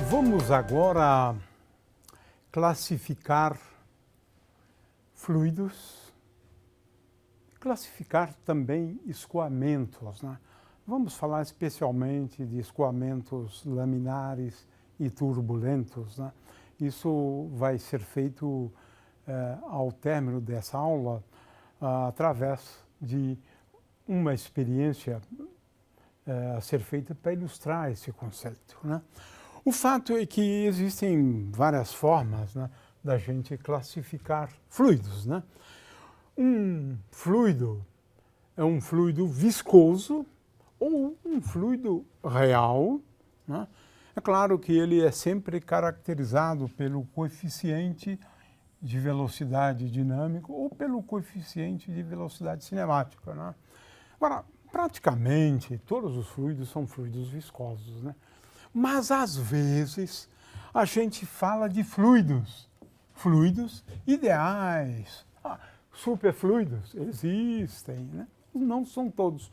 Vamos agora classificar fluidos, classificar também escoamentos, né? Vamos falar especialmente de escoamentos laminares e turbulentos, né? Isso vai ser feito ao término dessa aula através de uma experiência a ser feita para ilustrar esse conceito, né? O fato é que existem várias formas, né, da gente classificar fluidos, né? Um fluido é um fluido viscoso ou um fluido real, né? É claro que ele é sempre caracterizado pelo coeficiente de velocidade dinâmico ou pelo coeficiente de velocidade cinemática, né? Agora, praticamente todos os fluidos são fluidos viscosos, né? Mas, às vezes, a gente fala de fluidos ideais. Superfluidos existem, né? Não são todos.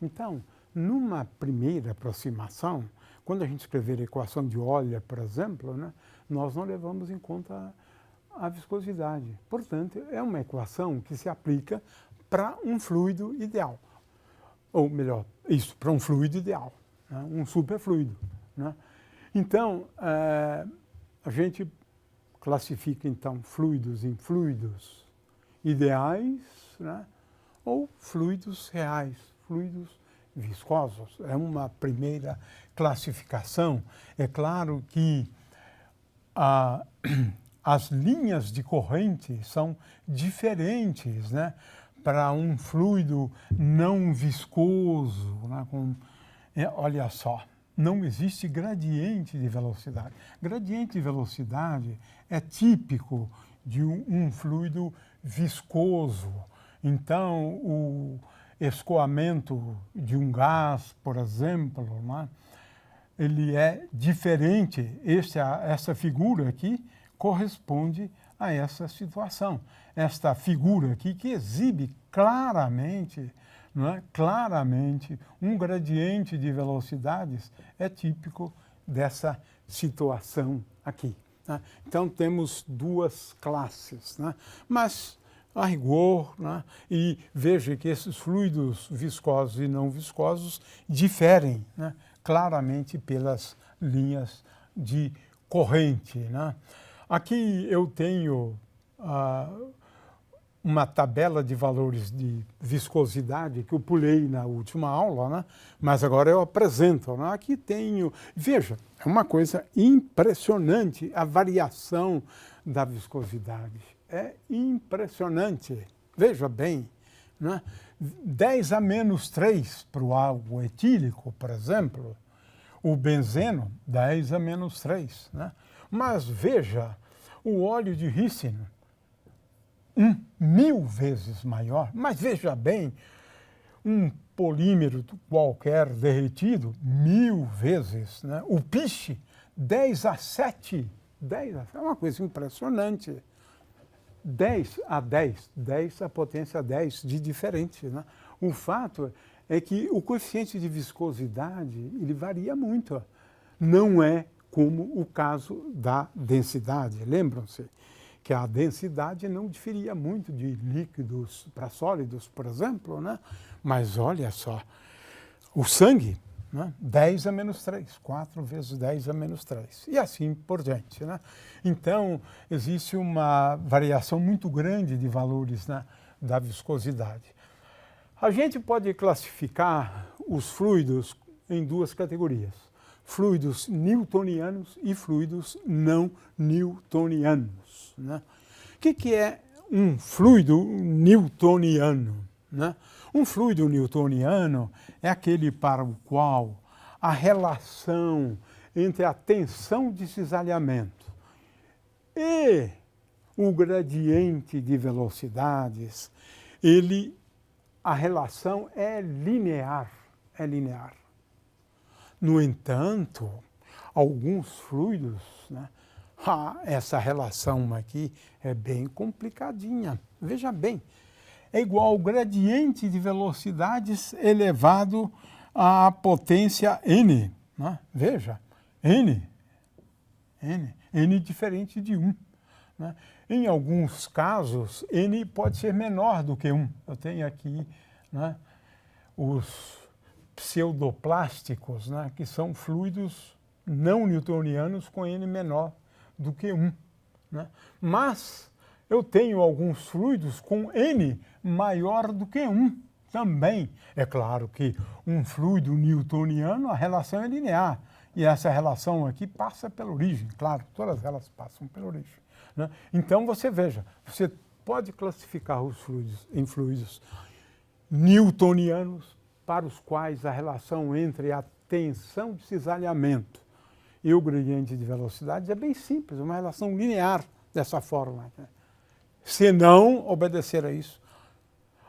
Então, numa primeira aproximação, quando a gente escrever a equação de Euler, por exemplo, né, nós não levamos em conta a viscosidade. Portanto, é uma equação que se aplica para um fluido ideal. Ou melhor, isso, para um fluido ideal, né? Um superfluido, né? Então, a gente classifica, então, fluidos em fluidos ideais, né? Ou fluidos reais, fluidos viscosos. É uma primeira classificação. É claro que as linhas de corrente são diferentes, né, para um fluido não viscoso, né, olha só, não existe gradiente de velocidade. Gradiente de velocidade é típico de um fluido viscoso. Então, o escoamento de um gás, por exemplo, né, ele é diferente. Essa figura aqui corresponde a essa situação. Esta figura aqui que exibe claramente, não é? Claramente um gradiente de velocidades é típico dessa situação aqui, né? Então temos duas classes, né? Mas a rigor, né? E veja que esses fluidos viscosos e não viscosos diferem, né, claramente pelas linhas de corrente, né? Aqui eu tenho uma tabela de valores de viscosidade que eu pulei na última aula, né? Mas agora eu apresento, né? Aqui tenho, veja, é uma coisa impressionante a variação da viscosidade. É impressionante, veja bem, né? 10 a menos 3 para o álcool etílico, por exemplo, o benzeno, 10 a menos 3, né? Mas veja, o óleo de rícino, 1000 vezes maior. Mas veja bem, um polímero qualquer derretido, 1000 vezes, né? O piche, 10 a 7. 10 a 7, é uma coisa impressionante. 10 a 10, 10 a potência 10 de diferente, né? O fato é que o coeficiente de viscosidade, ele varia muito. Não é como o caso da densidade. Lembram-se que a densidade não diferia muito de líquidos para sólidos, por exemplo, né? Mas olha só, o sangue, né? 10 a menos 3, 4 vezes 10 a menos 3, e assim por diante, né? Então, existe uma variação muito grande de valores, né, da viscosidade. A gente pode classificar os fluidos em duas categorias: fluidos newtonianos e fluidos não newtonianos, né? O que é um fluido newtoniano, né? Um fluido newtoniano é aquele para o qual a relação entre a tensão de cisalhamento e o gradiente de velocidades, a relação é linear, é linear. No entanto, alguns fluidos, né, essa relação aqui é bem complicadinha. Veja bem, é igual ao gradiente de velocidades elevado à potência n, né? Veja, n N diferente de 1. Né? Em alguns casos, N pode ser menor do que 1. Eu tenho aqui, né, os pseudoplásticos, né, que são fluidos não newtonianos com N menor do que 1. Né? Mas eu tenho alguns fluidos com N maior do que 1 também. É claro que um fluido newtoniano, a relação é linear. E essa relação aqui passa pela origem, claro, todas elas passam pela origem. Né? Então você veja, você pode classificar os fluidos em fluidos newtonianos, para os quais a relação entre a tensão de cisalhamento e o gradiente de velocidade é bem simples, uma relação linear dessa forma. Né? Se não obedecer a isso.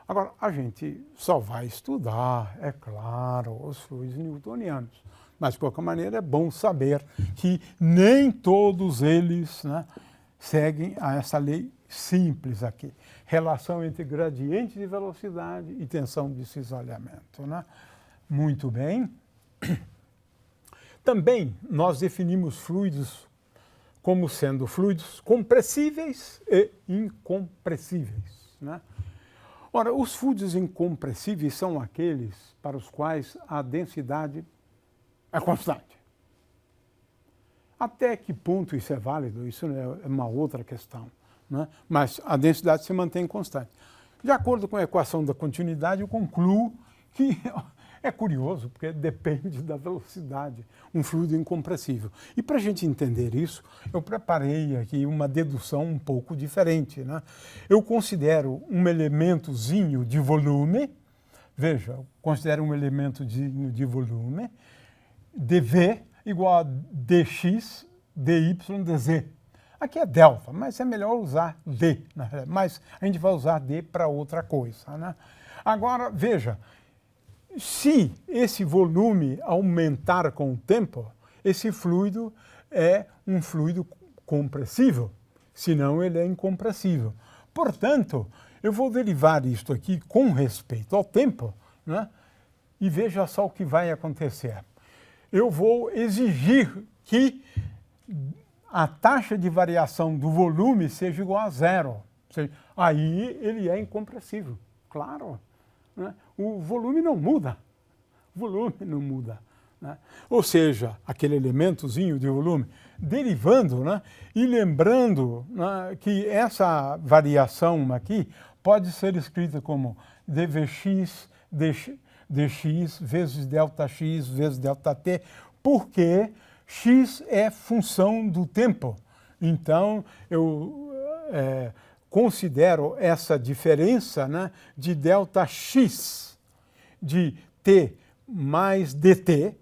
Agora, a gente só vai estudar, é claro, os fluidos newtonianos. Mas, de qualquer maneira, é bom saber que nem todos eles, né, seguem a essa lei simples aqui. Relação entre gradiente de velocidade e tensão de cisalhamento. Né? Muito bem. Também nós definimos fluidos como sendo fluidos compressíveis e incompressíveis. Né? Ora, os fluidos incompressíveis são aqueles para os quais a densidade é constante. Até que ponto isso é válido? Isso é uma outra questão. Né? Mas a densidade se mantém constante. De acordo com a equação da continuidade, eu concluo que é curioso, porque depende da velocidade, um fluido incompressível. E para a gente entender isso, eu preparei aqui uma dedução um pouco diferente. Né? Eu considero um elementozinho de volume, veja, eu considero um elementozinho de volume, dV igual a dx, dy, dz. Aqui é delta, mas é melhor usar d, né? Mas a gente vai usar d para outra coisa. Né? Agora, veja, se esse volume aumentar com o tempo, esse fluido é um fluido compressível, senão ele é incompressível. Portanto, eu vou derivar isto aqui com respeito ao tempo, né? E veja só o que vai acontecer. Eu vou exigir que a taxa de variação do volume seja igual a zero. Aí ele é incompressível, claro. Né? O volume não muda. O volume não muda. Né? Ou seja, aquele elementozinho de volume, derivando, né? E lembrando, né, que essa variação aqui pode ser escrita como dvx, dx vezes ΔX vezes ΔT, porque x é função do tempo. Então, eu considero essa diferença, né, de ΔX, de t mais dt,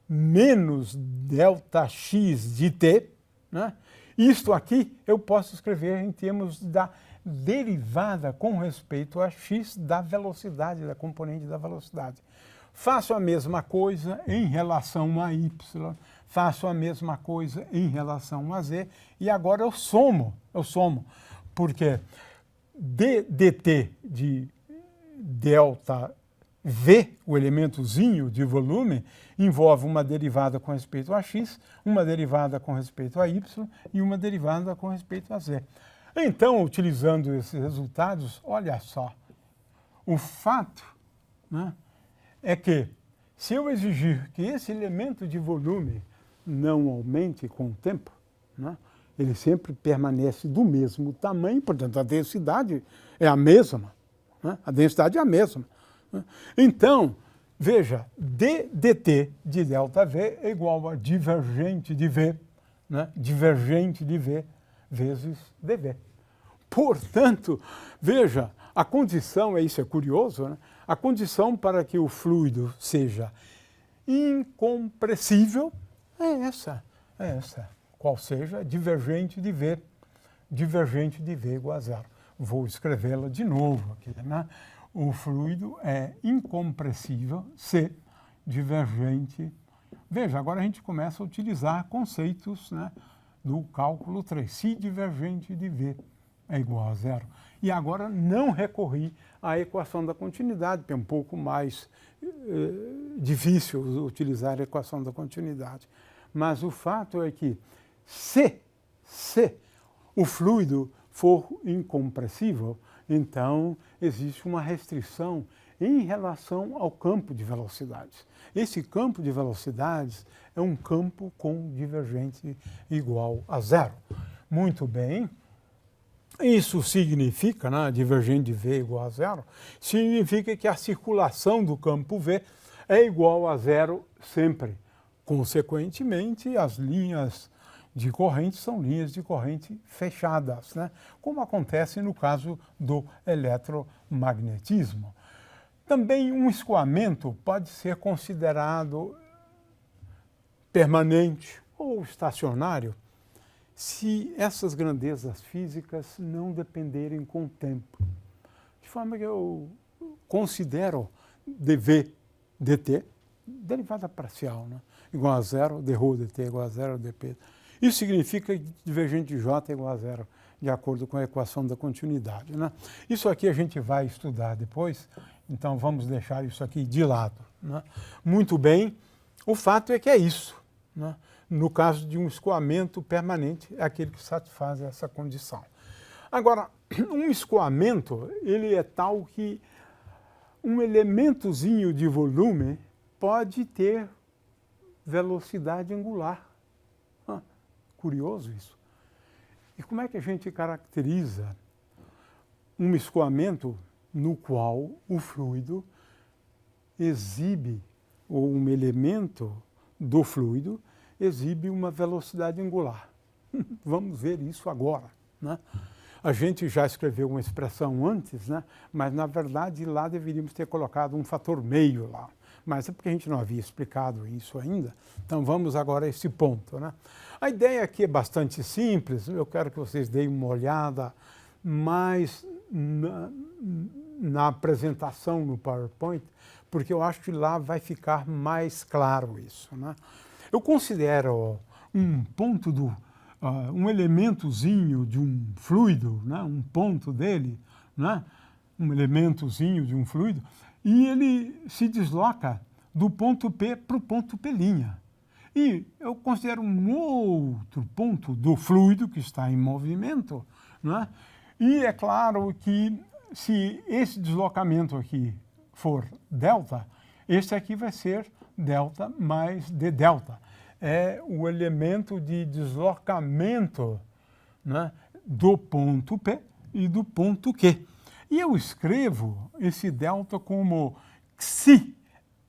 menos ΔX de t. Né? Isto aqui eu posso escrever em termos da derivada com respeito a x da velocidade, da componente da velocidade. Faço a mesma coisa em relação a y, faço a mesma coisa em relação a z, e agora eu somo, porque dt de delta v, o elementozinho de volume, envolve uma derivada com respeito a x, uma derivada com respeito a y e uma derivada com respeito a z. Então, utilizando esses resultados, olha só, o fato, né, é que se eu exigir que esse elemento de volume não aumente com o tempo, né, ele sempre permanece do mesmo tamanho, portanto a densidade é a mesma, né, a densidade é a mesma. Né. Então, veja, dt de ΔV é igual a divergente de V, né, divergente de V vezes dV. Portanto, veja, a condição, isso é curioso, né? A condição para que o fluido seja incompressível é essa, qual seja divergente de V igual a zero. Vou escrevê-la de novo aqui, né? O fluido é incompressível se divergente. Veja, agora a gente começa a utilizar conceitos, né, do cálculo 3. Se divergente de V é igual a zero. E agora não recorri à equação da continuidade, que é um pouco mais difícil utilizar a equação da continuidade. Mas o fato é que Se o fluido for incompressível, então existe uma restrição em relação ao campo de velocidades. Esse campo de velocidades é um campo com divergente igual a zero. Muito bem. Isso significa, né, divergente de V igual a zero, significa que a circulação do campo V é igual a zero sempre. Consequentemente, as linhas de corrente são linhas de corrente fechadas, né, como acontece no caso do eletromagnetismo. Também um escoamento pode ser considerado permanente ou estacionário se essas grandezas físicas não dependerem com o tempo. De forma que eu considero dV dt, derivada parcial, né? Igual a zero, dρ dt igual a zero, dp. Isso significa que divergente de J é igual a zero, de acordo com a equação da continuidade, né? Isso aqui a gente vai estudar depois, então vamos deixar isso aqui de lado, né? Muito bem, o fato é que é isso, né? No caso de um escoamento permanente, é aquele que satisfaz essa condição. Agora, um escoamento, ele é tal que um elementozinho de volume pode ter velocidade angular. Curioso isso. E como é que a gente caracteriza um escoamento no qual o fluido exibe, ou um elemento do fluido exibe uma velocidade angular? Vamos ver isso agora, né? A gente já escreveu uma expressão antes, né? Mas na verdade lá deveríamos ter colocado um fator meio lá. Mas é porque a gente não havia explicado isso ainda. Então vamos agora a esse ponto, né? A ideia aqui é bastante simples. Eu quero que vocês deem uma olhada mais na apresentação no PowerPoint, porque eu acho que lá vai ficar mais claro isso, né? Eu considero um ponto um elementozinho de um fluido, né? Um ponto dele, né? Um elementozinho de um fluido, e ele se desloca do ponto P para o ponto P'. E eu considero um outro ponto do fluido que está em movimento, né? E é claro que se esse deslocamento aqui for delta, esse aqui vai ser delta mais d delta. É o elemento de deslocamento, né, do ponto P e do ponto Q. E eu escrevo esse delta como xi,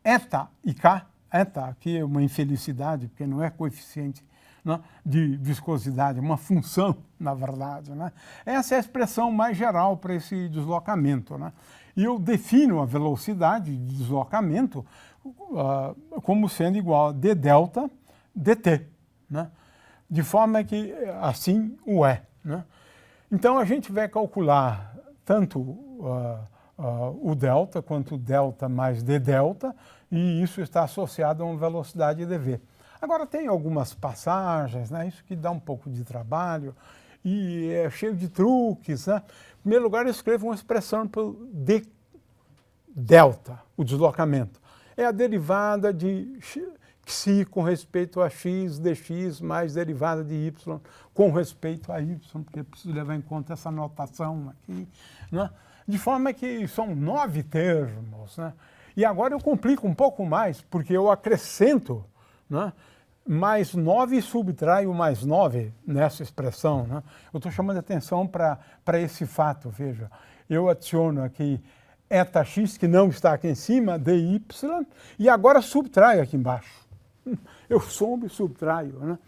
eta e k. Eta aqui é uma infelicidade, porque não é coeficiente, né, de viscosidade, é uma função, na verdade, né? Essa é a expressão mais geral para esse deslocamento, né? E eu defino a velocidade de deslocamento como sendo igual a d delta dt, né? De forma que assim o é, né? Então a gente vai calcular tanto o delta quanto delta mais d delta, e isso está associado a uma velocidade dv. Agora tem algumas passagens, né? Isso que dá um pouco de trabalho e é cheio de truques, né? Em primeiro lugar, eu escrevo uma expressão para d delta, o deslocamento. É a derivada de xi com respeito a x, dx, mais derivada de y com respeito a y, porque eu preciso levar em conta essa notação aqui, né? De forma que são 9 termos, né? E agora eu complico um pouco mais, porque eu acrescento, né, mais 9 e subtraio mais 9 nessa expressão, né? Eu estou chamando a atenção para esse fato, veja. Eu adiciono aqui eta x, que não está aqui em cima, dy, e agora subtraio aqui embaixo. Eu somo e subtraio, né?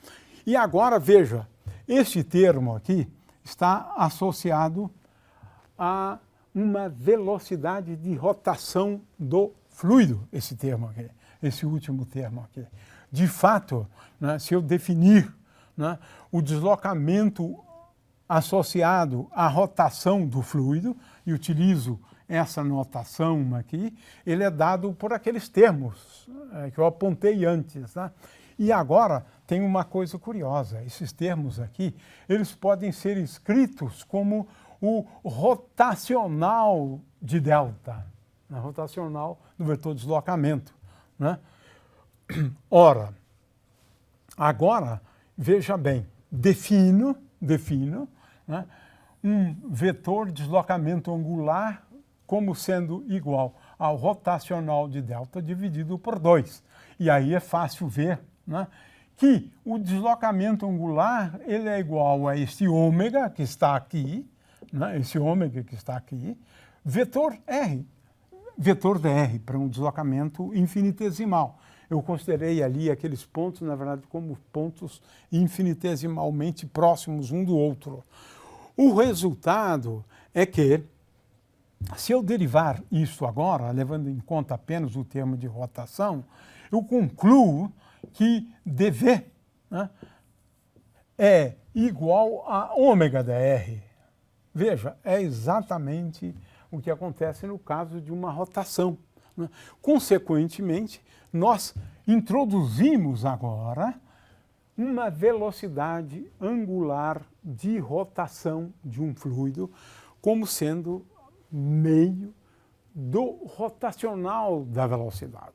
E agora, veja, esse termo aqui está associado a uma velocidade de rotação do fluido, esse termo aqui, esse último termo aqui. De fato, né, se eu definir, né, o deslocamento associado à rotação do fluido, e utilizo essa notação aqui, ele é dado por aqueles termos que eu apontei antes, né? E agora tem uma coisa curiosa, esses termos aqui, eles podem ser escritos como o rotacional de delta, né? Rotacional do vetor deslocamento, né? Ora, agora, veja bem, defino, né, um vetor de deslocamento angular como sendo igual ao rotacional de delta dividido por 2. E aí é fácil ver, né, que o deslocamento angular ele é igual a esse ômega que está aqui, né, esse ômega que está aqui, vetor R, vetor dr para um deslocamento infinitesimal. Eu considerei ali aqueles pontos, na verdade, como pontos infinitesimalmente próximos um do outro. O resultado é que, se eu derivar isso agora, levando em conta apenas o termo de rotação, eu concluo que dv, né, é igual a ômega dr. Veja, é exatamente o que acontece no caso de uma rotação, né? Consequentemente, nós introduzimos agora uma velocidade angular de rotação de um fluido como sendo meio do rotacional da velocidade.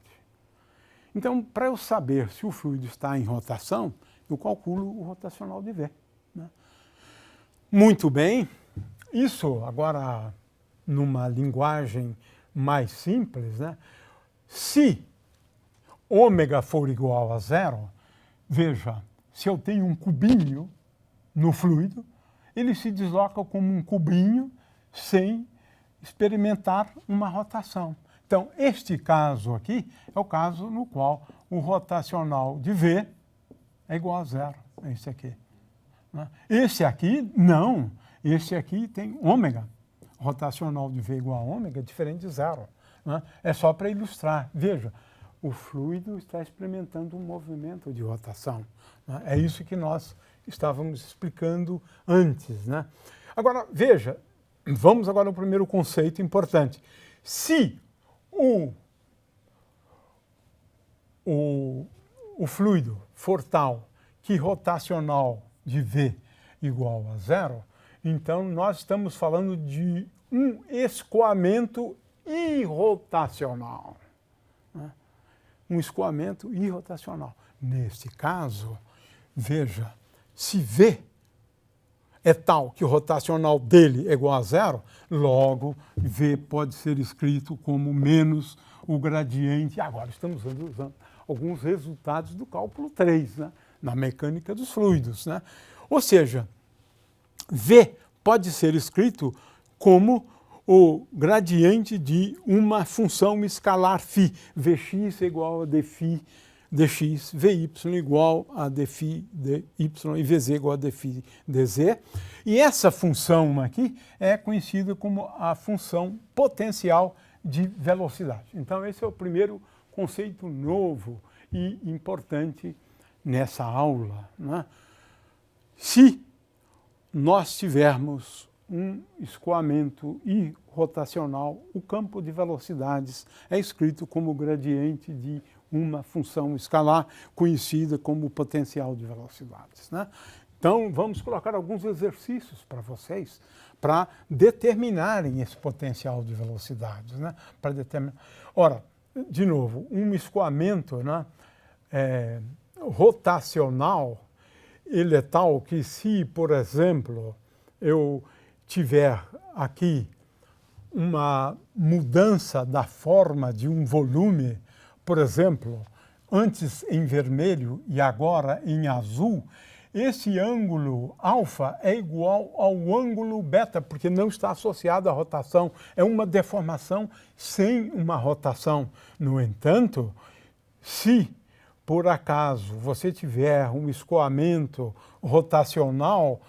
Então, para eu saber se o fluido está em rotação, eu calculo o rotacional de V, né? Muito bem, isso agora numa linguagem mais simples, né? Se ômega for igual a zero, veja, se eu tenho um cubinho no fluido, ele se desloca como um cubinho sem experimentar uma rotação. Então, este caso aqui é o caso no qual o rotacional de V é igual a zero, é esse aqui, né? Esse aqui, não, esse aqui tem ômega. Rotacional de V igual a ômega é diferente de zero, né? É só para ilustrar. Veja, o fluido está experimentando um movimento de rotação, né? É isso que nós estávamos explicando antes, né? Agora, veja, vamos agora ao primeiro conceito importante. Se o fluido for tal que rotacional de V igual a zero, então nós estamos falando de um escoamento irrotacional, né? Um escoamento irrotacional. Neste caso, veja, se V é tal que o rotacional dele é igual a zero, logo V pode ser escrito como menos o gradiente. Agora estamos usando alguns resultados do cálculo 3, né, na mecânica dos fluidos, né? Ou seja, V pode ser escrito como o gradiente de uma função escalar φ. Vx é igual a dφ dx, Vy igual a dφ dy e Vz igual a dφ dz. E essa função aqui é conhecida como a função potencial de velocidade. Então esse é o primeiro conceito novo e importante nessa aula, né? Se nós tivermos um escoamento irrotacional, o campo de velocidades é escrito como gradiente de uma função escalar conhecida como potencial de velocidades, né? Então, vamos colocar alguns exercícios para vocês para determinarem esse potencial de velocidades, né? Para determinar. Ora, de novo, um escoamento, né, rotacional, ele é tal que se, por exemplo, eu tiver aqui uma mudança da forma de um volume, por exemplo, antes em vermelho e agora em azul, esse ângulo alfa é igual ao ângulo beta, porque não está associado à rotação. É uma deformação sem uma rotação. No entanto, se por acaso você tiver um escoamento rotacional,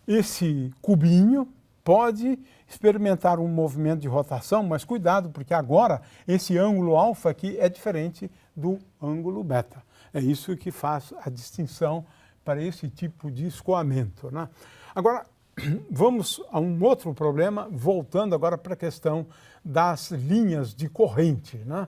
esse cubinho pode experimentar um movimento de rotação, mas cuidado, porque agora esse ângulo alfa aqui é diferente do ângulo beta. É isso que faz a distinção para esse tipo de escoamento, né? Agora, vamos a um outro problema, voltando agora para a questão das linhas de corrente, né?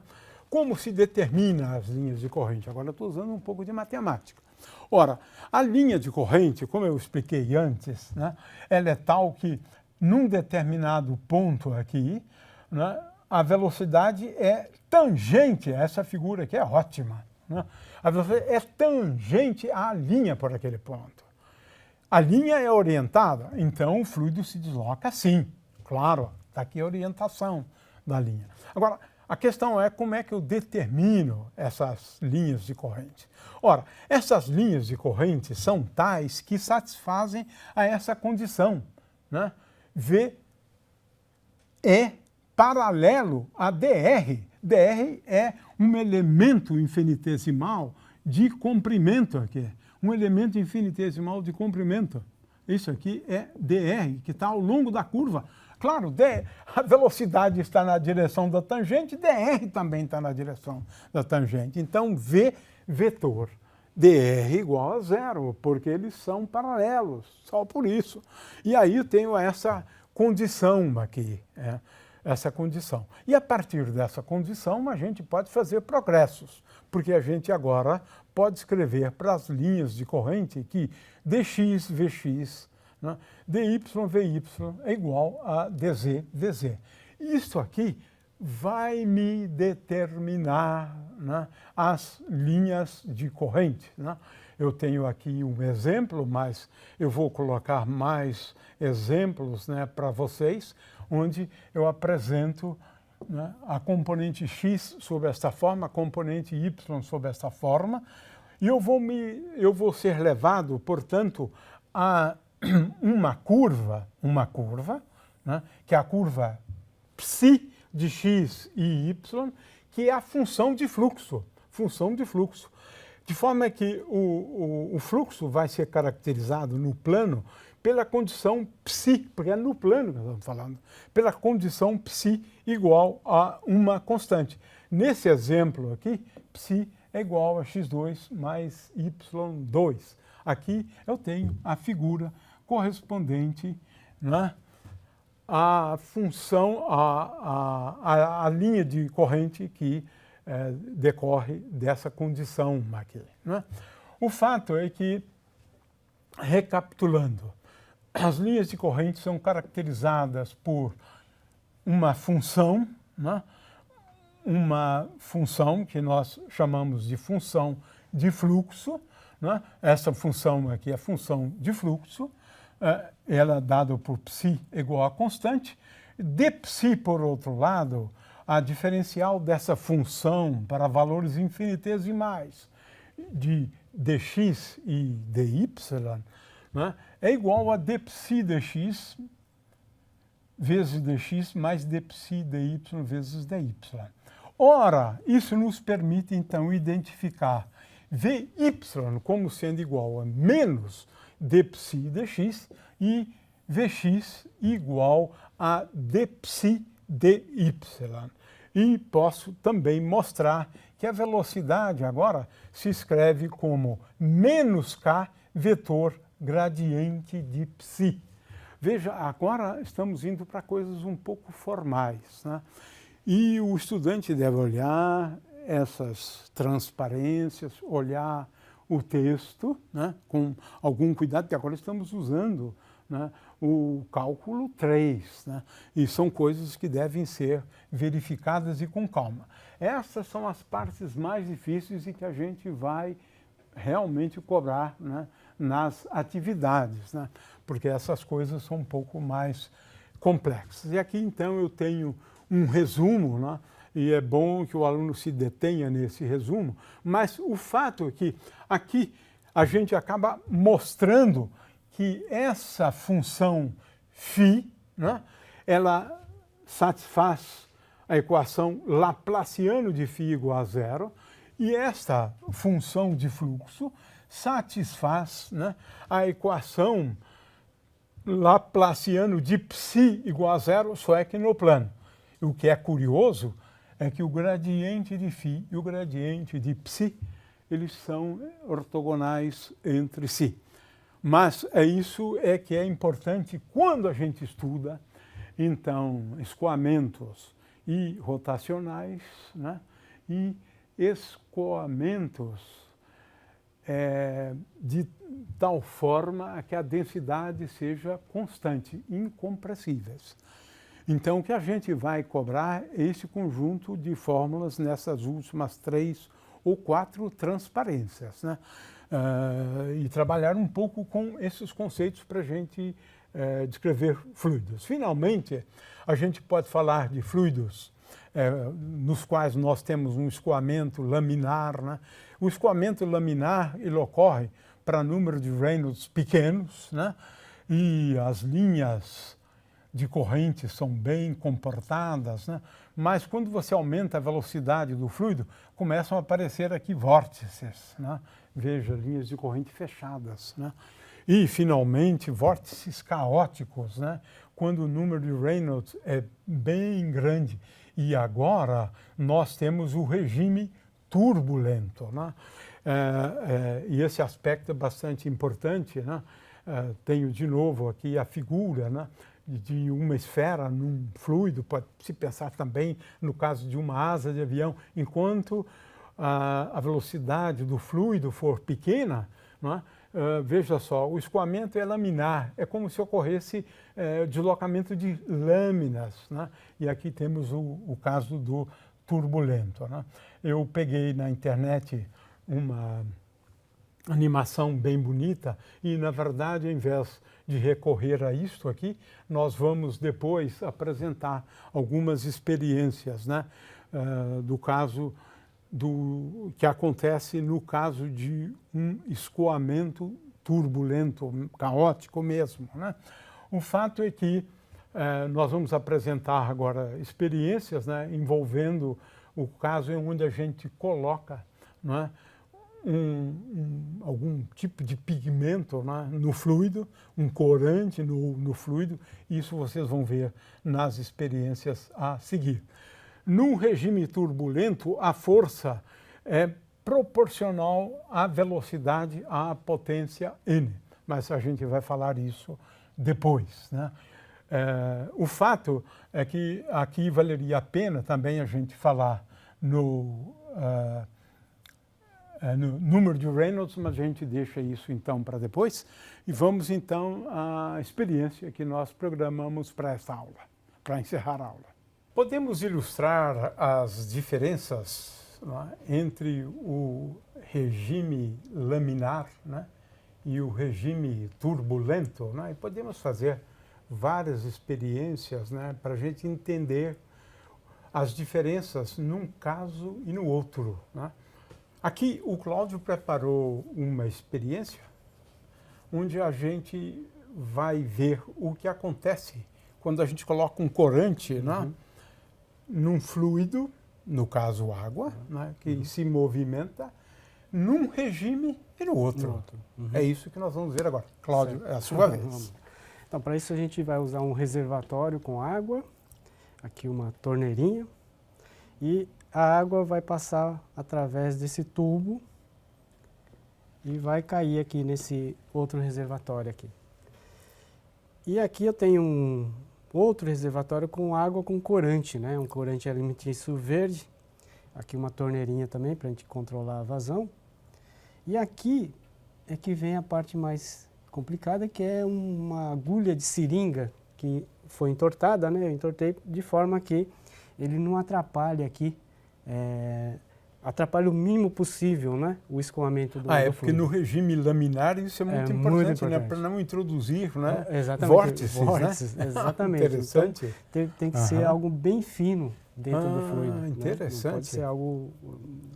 Como se determina as linhas de corrente? Agora eu estou usando um pouco de matemática. Ora, a linha de corrente, como eu expliquei antes, né, ela é tal que, num determinado ponto aqui, né, a velocidade é tangente, essa figura aqui é ótima, né? A velocidade é tangente à linha por aquele ponto. A linha é orientada, então o fluido se desloca assim. Claro, está aqui a orientação da linha. Agora, a questão é como é que eu determino essas linhas de corrente. Ora, essas linhas de corrente são tais que satisfazem a essa condição, né? V é paralelo a dr. Dr é um elemento infinitesimal de comprimento aqui. Um elemento infinitesimal de comprimento. Isso aqui é dr, que está ao longo da curva. Claro, a velocidade está na direção da tangente, dr também está na direção da tangente. Então, V vetor dr igual a zero, porque eles são paralelos, só por isso. E aí eu tenho essa condição aqui, essa condição. E a partir dessa condição, a gente pode fazer progressos, porque a gente agora pode escrever para as linhas de corrente que dx, vx, né, dy, vy é igual a dz, vz. Isso aqui vai me determinar, né, as linhas de corrente, né? Eu tenho aqui um exemplo, mas eu vou colocar mais exemplos, né, para vocês, onde eu apresento, né, a componente x sob esta forma, a componente y sob esta forma, e eu vou ser levado, portanto, a uma curva, né, que é a curva psi de x e y, que é a função de fluxo, de forma que o fluxo vai ser caracterizado no plano pela condição psi, porque é no plano que nós estamos falando, pela condição psi igual a uma constante. Nesse exemplo aqui, psi é igual a x2 mais y2. Aqui eu tenho a figura correspondente, né, à função, à linha de corrente que decorre dessa condição aqui, né? O fato é que, recapitulando, as linhas de corrente são caracterizadas por uma função, né? Uma função que nós chamamos de função de fluxo, né? Essa função aqui é a função de fluxo, ela é dada por psi igual a constante. De psi, por outro lado, a diferencial dessa função para valores infinitesimais de dx e dy, né, é igual a d psi dx vezes dx mais d psi dy vezes dy. Ora, isso nos permite, então, identificar Vy como sendo igual a menos d psi dx e Vx igual a d psi dy. E posso também mostrar que a velocidade agora se escreve como menos k vetor gradiente de psi. Veja, agora estamos indo para coisas um pouco formais, né? E o estudante deve olhar essas transparências, olhar o texto, né, com algum cuidado, porque agora estamos usando, né, o cálculo 3, né, e são coisas que devem ser verificadas e com calma. Essas são as partes mais difíceis e que a gente vai realmente cobrar, né, nas atividades, né, porque essas coisas são um pouco mais complexas. E aqui, então, eu tenho um resumo, né, e é bom que o aluno se detenha nesse resumo, mas o fato é que aqui a gente acaba mostrando que essa função φ, né, ela satisfaz a equação Laplaciano de φ igual a zero, e esta função de fluxo satisfaz, né, a equação Laplaciano de psi igual a zero, só é que no plano. O que é curioso é que o gradiente de φ e o gradiente de psi, eles são ortogonais entre si. Mas isso é que é importante quando a gente estuda, então, escoamentos e rotacionais, né? E escoamentos de tal forma que a densidade seja constante, incompressíveis. Então, o que a gente vai cobrar é esse conjunto de fórmulas nessas últimas 3 ou 4 transparências, né? e trabalhar um pouco com esses conceitos para a gente descrever fluidos. Finalmente, a gente pode falar de fluidos nos quais nós temos um escoamento laminar, né? O escoamento laminar ele ocorre para número de Reynolds pequenos, né? E as linhas de corrente são bem comportadas, né? Mas quando você aumenta a velocidade do fluido, começam a aparecer aqui vórtices, né? Veja, linhas de corrente fechadas, né? E, finalmente, vórtices caóticos, né? Quando o número de Reynolds é bem grande. E agora nós temos o regime turbulento, né? E esse aspecto é bastante importante, né? Tenho de novo aqui a figura, né, de uma esfera num fluido, pode se pensar também no caso de uma asa de avião, enquanto a velocidade do fluido for pequena, né, veja só, o escoamento é laminar, é como se ocorresse deslocamento de lâminas, né? E aqui temos o caso do turbulento, né? Eu peguei na internet uma animação bem bonita e, na verdade, ao invés de recorrer a isto aqui, nós vamos depois apresentar algumas experiências, né, do caso que acontece no caso de um escoamento turbulento, caótico mesmo, né? O fato é que nós vamos apresentar agora experiências, né, envolvendo o caso em onde a gente coloca, né, algum tipo de pigmento, né, no fluido, um corante no fluido. Isso vocês vão ver nas experiências a seguir. Num regime turbulento, a força é proporcional à velocidade, à potência n. Mas a gente vai falar isso depois, né? O fato é que aqui valeria a pena também a gente falar no número de Reynolds, mas a gente deixa isso então para depois. E vamos então à experiência que nós programamos para essa aula, para encerrar a aula. Podemos ilustrar as diferenças, né, entre o regime laminar, né, e o regime turbulento, né? E podemos fazer várias experiências, né, para a gente entender as diferenças num caso e no outro, né? Aqui o Cláudio preparou uma experiência onde a gente vai ver o que acontece quando a gente coloca um corante, né, num fluido, no caso água, né, que se movimenta num regime e no outro. É isso que nós vamos ver agora. Cláudio, é a sua vez. Então, para isso a gente vai usar um reservatório com água, aqui uma torneirinha, e a água vai passar através desse tubo e vai cair aqui nesse outro reservatório aqui. E aqui eu tenho um outro reservatório com água com corante, né? Um corante alimentício verde. Aqui uma torneirinha também para a gente controlar a vazão. E aqui é que vem a parte mais complicada, que é uma agulha de seringa que foi entortada, né? Eu entortei de forma que ele não atrapalhe aqui, atrapalha o mínimo possível, né, o escoamento do fluido. Porque no regime laminar isso é muito importante, né, para não introduzir, né, vórtices, né? Exatamente. Interessante. Então, tem que ser algo bem fino dentro do fluido. Interessante. Né? Não pode ser algo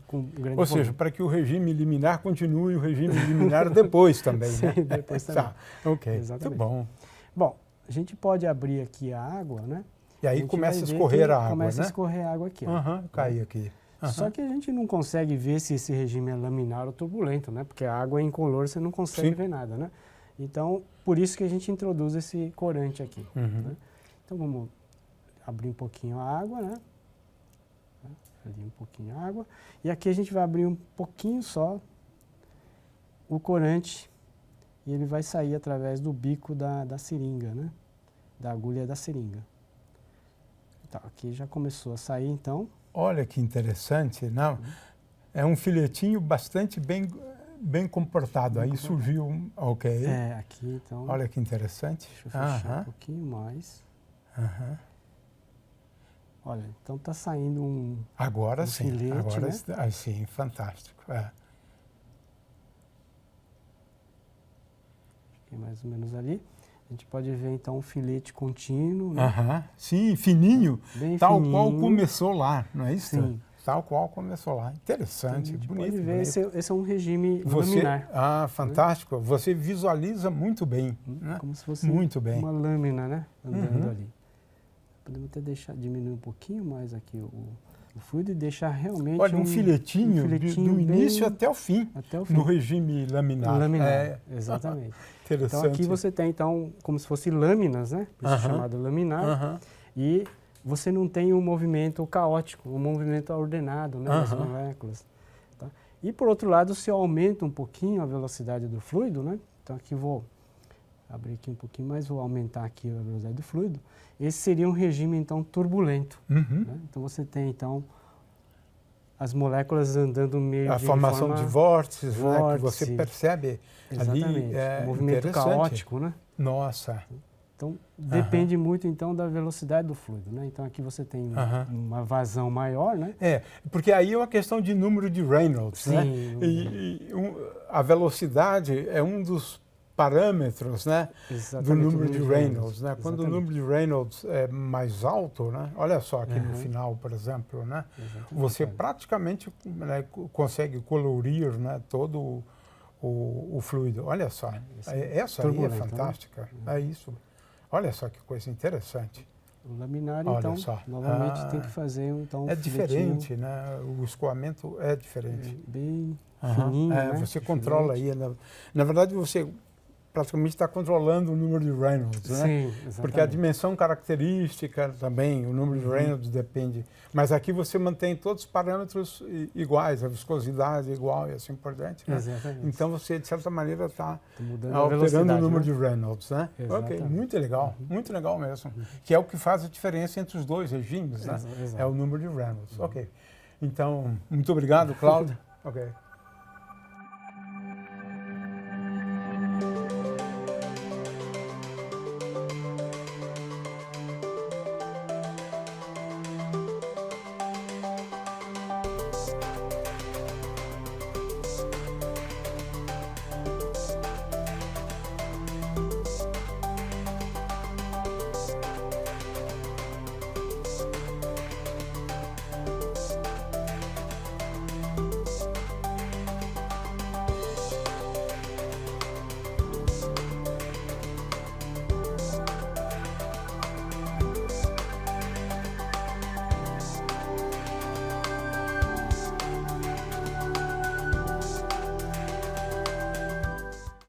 com grande Ou seja, para que o regime liminar continue o regime liminar depois também, Sim, né? depois também. Tá, ok, exatamente. muito bom. Bom, a gente pode abrir aqui a água, né? E aí começa a escorrer a água, começa né? a escorrer a água aqui. Ó. Cai aqui. Só que a gente não consegue ver se esse regime é laminar ou turbulento, né? Porque a água é incolor, você não consegue ver nada, né? Então, por isso que a gente introduz esse corante aqui. Né? Então, vamos abrir um pouquinho a água, né? Ali um pouquinho a água. E aqui a gente vai abrir um pouquinho só o corante e ele vai sair através do bico da seringa, né? Da agulha da seringa. Tá, aqui já começou a sair, então. Olha que interessante, não? É um filetinho bastante bem comportado. Aí surgiu, ok. Aqui então. Olha que interessante. Deixa eu fechar um pouquinho mais. Olha, então tá saindo um agora sim, filete, agora né? sim, fantástico. mais ou menos ali. A gente pode ver, então, um filete contínuo, né? Aham. Sim, fininho, Bem tal fininho. qual começou lá, não é isso? Sim. Tal qual começou lá. A Interessante, gente bonito. pode ver, bonito. esse é um regime Você, laminar. fantástico. Você visualiza muito bem, né? Como se fosse Muito bem. uma lâmina, né? Andando Uhum. ali. Podemos até diminuir um pouquinho mais aqui o fluido e deixar realmente Olha, um filetinho, do início até o fim, no regime laminar. Laminar, exatamente. Interessante. Então aqui você tem, então, como se fossem lâminas, né? Por isso chamado laminar. E você não tem um movimento caótico, um movimento ordenado, né, das moléculas. Tá? E por outro lado, se aumenta um pouquinho a velocidade do fluido, né? Então aqui vou abrir aqui um pouquinho mais, vou aumentar aqui a velocidade do fluido. Esse seria um regime, então, turbulento. Né? Então você tem, então, as moléculas andando meio a formação de vórtices, né, que você percebe exatamente, ali. Um movimento caótico, né? Nossa. Então, depende muito, então, da velocidade do fluido, né? Então, aqui você tem uma vazão maior, né? Porque aí é uma questão de número de Reynolds, Sim, né? A velocidade é um dos parâmetros, né, do número de Reynolds, né? Quando o número de Reynolds é mais alto, né? Olha só aqui no final, por exemplo, né? Você praticamente, né, consegue colorir, né, todo o fluido. Olha só, essa aí é fantástica. Né? É isso. Olha só que coisa interessante. O laminar, olha então, só. novamente tem que fazer então, é diferente, né? O escoamento é diferente. Bem fininho, né? Você controla aí. Na verdade, você praticamente está controlando o número de Reynolds, né? Sim, exatamente. Porque a dimensão característica também, o número de Reynolds depende. Mas aqui você mantém todos os parâmetros iguais, a viscosidade igual e assim por diante. Né? Exatamente. Então você, de certa maneira, está alterando o número de Reynolds, né? Exatamente. Ok, muito legal mesmo. Que é o que faz a diferença entre os dois regimes, né? É o número de Reynolds. Ok. Então, muito obrigado, Cláudio. Ok.